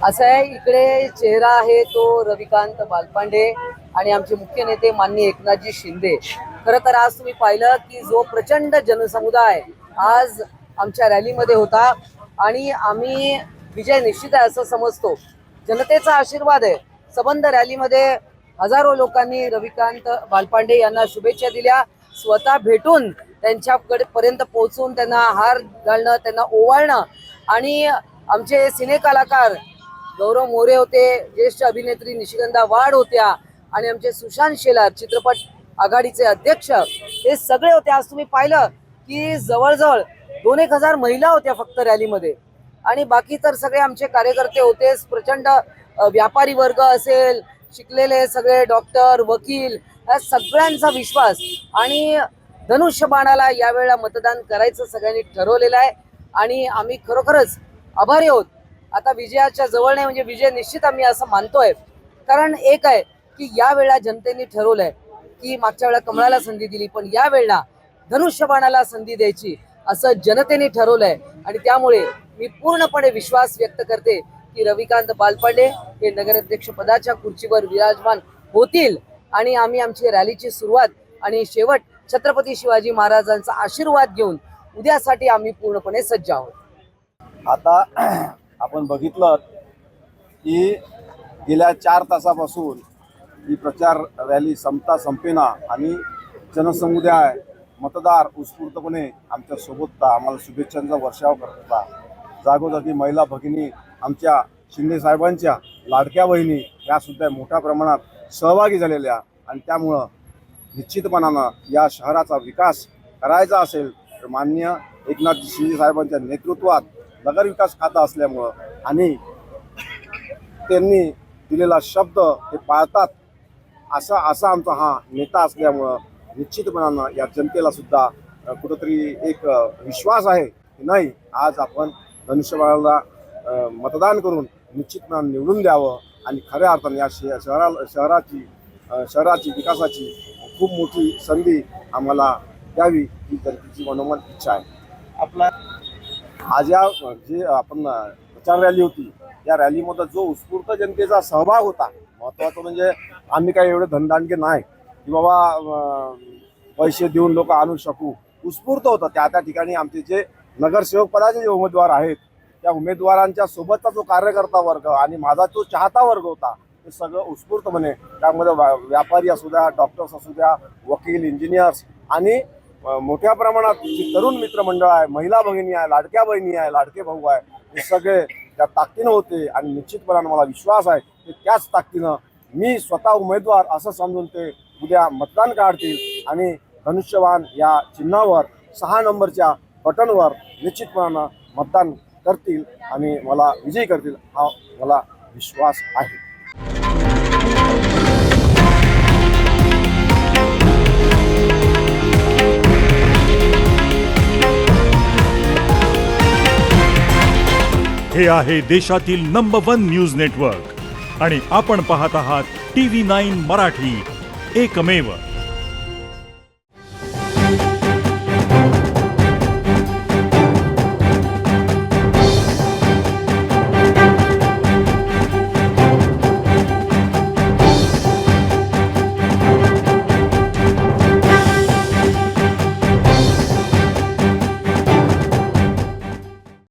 असं आहे, इकडे चेहरा आहे तो रविकांत बालपांडे आणि आमचे मुख्य नेते माननीय एकनाथजी शिंदे। खरं तर आज तुम्ही पाहिलं की जो प्रचंड जनसमुदाय आज आमच्या रॅलीमध्ये होता आणि आम्ही विजय निश्चित आहे असं समजतो। जनतेचा आशीर्वाद आहे। सबंध रॅलीमध्ये हजारो लोकांनी रविकांत बालपांडे यांना शुभेच्छा दिल्या, स्वतः भेटून त्यांच्याकडे पर्यंत पोहोचून त्यांना हार घालणं, त्यांना ओवाळणं आणि आमचे सिने कलाकार गौरव मोरे होते, ज्येष्ठ अभिनेत्री निशिगंधा वाड होत्या आणि आमचे सुशांत शेलार चित्रपट आघाडीचे अध्यक्ष हे सगळे होते। आज तुम्ही पाहिलं की जवळजवळ 2-1 हजार महिला होत्या फक्त रॅलीमध्ये आणि बाकी तर सगळे आमचे कार्यकर्ते होतेच। प्रचंड व्यापारी वर्ग असेल, शिकलेले सगळे डॉक्टर, वकील, या सगळ्यांचा विश्वास आणि धनुष्यबाणाला यावेळेला मतदान करायचं सगळ्यांनी ठरवलेलं आहे आणि आम्ही खरोखरच आभारी आहोत। आता विजयाच्या जवळ नाही, म्हणजे विजय निश्चित आम्ही असं मानतोय। कारण एक आहे की या वेळेला जनतेने ठरवलंय की मागच्या वेळेला कमळाला संधी दिली, पण या वेळेला धनुष्यबाणाला संधी द्यायची असं जनतेने ठरवलंय आणि त्यामुळे मी पूर्णपणे विश्वास व्यक्त करते की रविकांत बालपांडे हे नगराध्यक्ष पदाच्या खुर्चीवर विराजमान होतील आणि आम्ही आमची रॅलीची सुरुवात आणि शेवट छत्रपती शिवाजी महाराजांचा आशीर्वाद घेऊन उद्यासाठी आम्ही पूर्णपणे सज्ज आहोत। आता आपण बघितलं की गेल्या 4 तासापासून ही प्रचार रॅली संपता संपेना आणि जनसमुदाय मतदार उत्स्फूर्तपणे आमच्या सोबत आम्हाला शुभेच्छांचा वर्षाव करत होता। जागोजागी महिला भगिनी, आमच्या शिंदे साहेबांच्या लाडक्या बहिणी यासुद्धा मोठ्या प्रमाणात सहभागी झालेल्या आणि त्यामुळं निश्चितपणानं या शहराचा विकास करायचा असेल तर माननीय एकनाथ शिंदे साहेबांच्या नेतृत्वात नगर विकास खाता असल्यामुळं आणि त्यांनी दिलेला शब्द हे पाळतात असा आमचा हा नेता असल्यामुळं निश्चितपणानं या जनतेला सुद्धा कुठंतरी एक विश्वास आहे की नाही, आज आपण धनुष्यबाणाला मतदान करून निश्चितपणानं निवडून द्यावं आणि खऱ्या अर्थाने या शहराची विकासाची खूप मोठी संधी आम्हाला द्यावी ही जनतेची मनोमन इच्छा आहे। आपला आज या जे आपण प्रचार रॅली होती या रॅलीमध्ये जो उत्स्फूर्त जनतेचा सहभाग होता, महत्त्वाचं म्हणजे आम्ही काही एवढे धनदांडके नाही की बाबा पैसे देऊन लोक आणू शकू, उत्स्फूर्त होतं। त्या ठिकाणी आमचे जे नगरसेवक पदाचे जे उमेदवार आहेत त्या उमेदवारांच्या सोबतचा जो कार्यकर्ता वर्ग आणि माझा जो चाहता वर्ग होता ते सगळं उत्स्फूर्तपणे त्यामध्ये व्यापारी असू द्या, डॉक्टर्स असू द्या, वकील, इंजिनियर्स आणि मोठ्या प्रमाणात जी तरुण मित्रमंडळ आहे, महिला भगिनी आहे, लाडक्या बहिणी आहे, लाडके भाऊ आहे, हे सगळे त्या ताकदीनं होते आणि निश्चितपणानं मला विश्वास आहे की त्याच ताकदीनं मी स्वतः उमेदवार असं समजून ते उद्या मतदान काढतील आणि धनुष्यबाण या चिन्हावर 6 नंबरच्या बटनवर निश्चितपणानं मतदान करतील आणि मला विजयी करतील हा मला विश्वास आहे। हे आहे देशातील नंबर 1 न्यूज नेटवर्क आणि आपण पाहत आहात TV9 मराठी, एकमेव।